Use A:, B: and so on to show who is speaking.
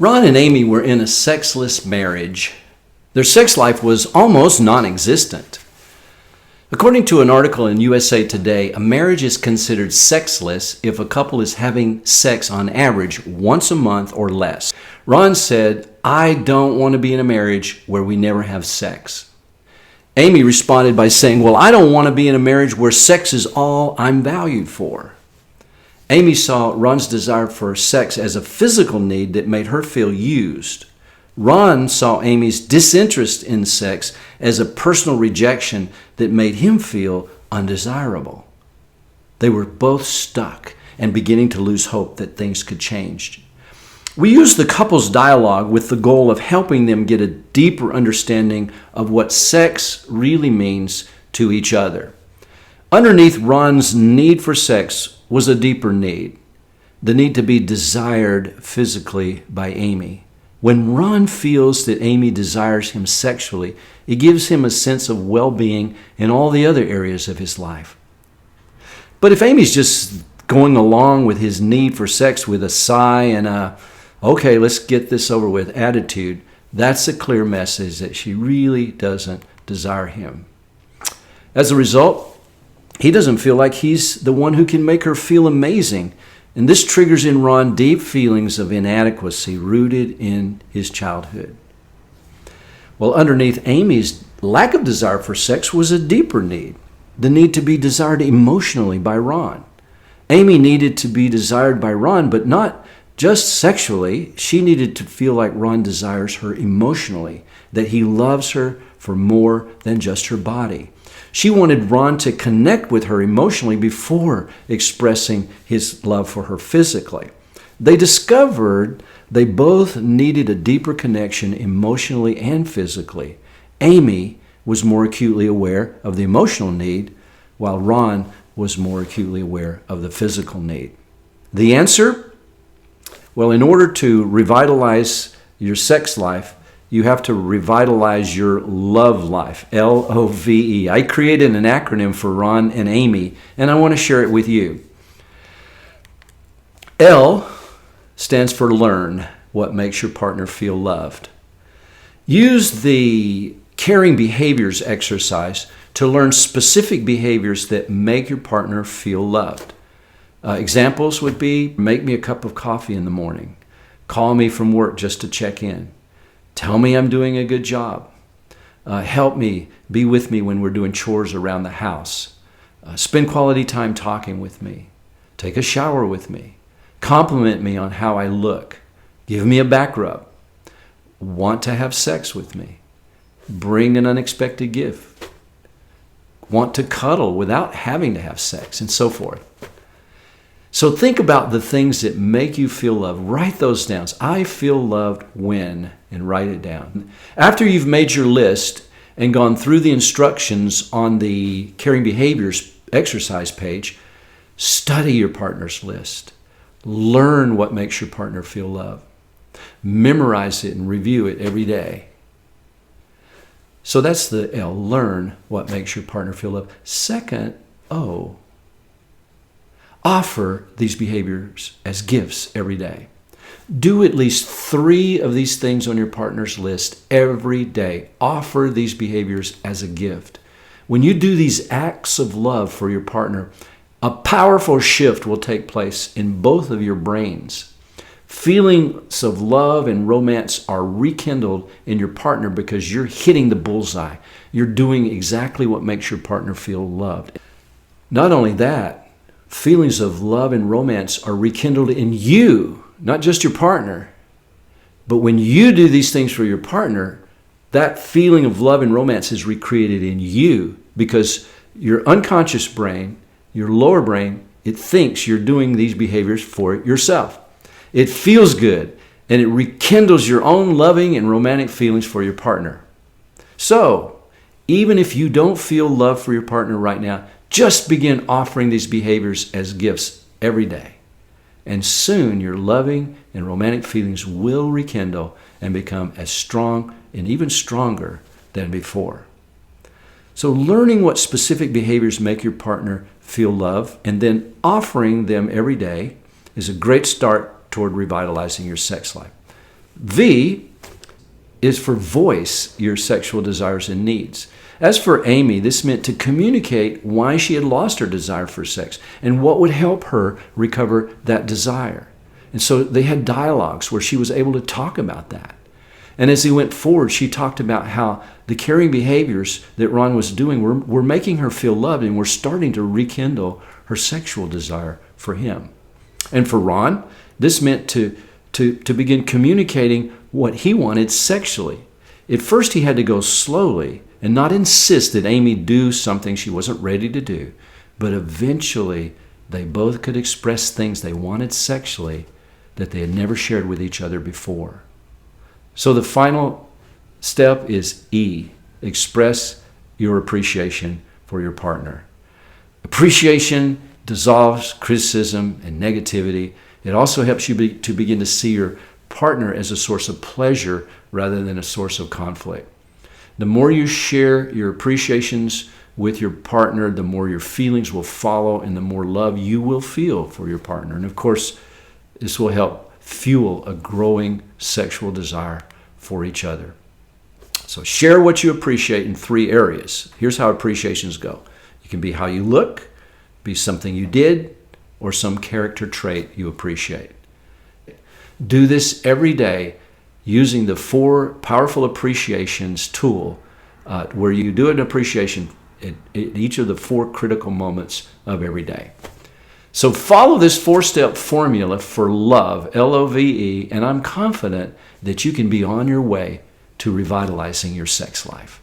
A: Ron and Amy were in a sexless marriage. Their sex life was almost non-existent. According to an article in USA Today, a marriage is considered sexless if a couple is having sex on average once a month or less. Ron said, "I don't want to be in a marriage where we never have sex." Amy responded by saying, "Well, I don't want to be in a marriage where sex is all I'm valued for." Amy saw Ron's desire for sex as a physical need that made her feel used. Ron saw Amy's disinterest in sex as a personal rejection that made him feel undesirable. They were both stuck and beginning to lose hope that things could change. We used the couple's dialogue with the goal of helping them get a deeper understanding of what sex really means to each other. Underneath Ron's need for sex was a deeper need, the need to be desired physically by Amy. When Ron feels that Amy desires him sexually, it gives him a sense of well-being in all the other areas of his life. But if Amy's just going along with his need for sex with a sigh and a, "Okay, let's get this over with" attitude, that's a clear message that she really doesn't desire him. As a result, he doesn't feel like he's the one who can make her feel amazing. And this triggers in Ron deep feelings of inadequacy rooted in his childhood. Well, underneath Amy's lack of desire for sex was a deeper need, the need to be desired emotionally by Ron. Amy needed to be desired by Ron, but not just sexually. She needed to feel like Ron desires her emotionally, that he loves her for more than just her body. She wanted Ron to connect with her emotionally before expressing his love for her physically. They discovered they both needed a deeper connection emotionally and physically. Amy was more acutely aware of the emotional need, while Ron was more acutely aware of the physical need. The answer? Well, in order to revitalize your sex life, you have to revitalize your love life, L.O.V.E. I created an acronym for Ron and Amy, and I want to share it with you. L stands for learn what makes your partner feel loved. Use the caring behaviors exercise to learn specific behaviors that make your partner feel loved. Examples would be, make me a cup of coffee in the morning. Call me from work just to check in. Tell me I'm doing a good job. Help me, be with me when we're doing chores around the house. Spend quality time talking with me. Take a shower with me. Compliment me on how I look. Give me a back rub. Want to have sex with me. Bring an unexpected gift. Want to cuddle without having to have sex, and so forth. So think about the things that make you feel loved. Write those down. I feel loved when, and write it down. After you've made your list and gone through the instructions on the Caring Behaviors exercise page, study your partner's list. Learn what makes your partner feel loved. Memorize it and review it every day. So that's the L, learn what makes your partner feel loved. Second, O, offer these behaviors as gifts every day. Do at least 3 of these things on your partner's list every day. Offer these behaviors as a gift. When you do these acts of love for your partner, a powerful shift will take place in both of your brains. Feelings of love and romance are rekindled in your partner because you're hitting the bullseye. You're doing exactly what makes your partner feel loved. Not only that, feelings of love and romance are rekindled in you, not just your partner. But when you do these things for your partner, that feeling of love and romance is recreated in you because your unconscious brain, your lower brain, it thinks you're doing these behaviors for yourself. It feels good, and it rekindles your own loving and romantic feelings for your partner. So, even if you don't feel love for your partner right now, just begin offering these behaviors as gifts every day. And soon your loving and romantic feelings will rekindle and become as strong and even stronger than before. So learning what specific behaviors make your partner feel love and then offering them every day is a great start toward revitalizing your sex life. V is for voice your sexual desires and needs. As for Amy, this meant to communicate why she had lost her desire for sex and what would help her recover that desire. And so they had dialogues where she was able to talk about that. And as he went forward, she talked about how the caring behaviors that Ron was doing were making her feel loved and were starting to rekindle her sexual desire for him. And for Ron, this meant to begin communicating what he wanted sexually. At first, he had to go slowly and not insist that Amy do something she wasn't ready to do. But eventually, they both could express things they wanted sexually that they had never shared with each other before. So the final step is E, express your appreciation for your partner. Appreciation dissolves criticism and negativity. It also helps you to begin to see your partner as a source of pleasure rather than a source of conflict. The more you share your appreciations with your partner, the more your feelings will follow and the more love you will feel for your partner. And of course, this will help fuel a growing sexual desire for each other. So share what you appreciate in 3 areas. Here's how appreciations go. It can be how you look, be something you did, or some character trait you appreciate. Do this every day using the 4 powerful appreciations tool where you do an appreciation at each of the 4 critical moments of every day. So follow this 4-step formula for love, L-O-V-E, and I'm confident that you can be on your way to revitalizing your sex life.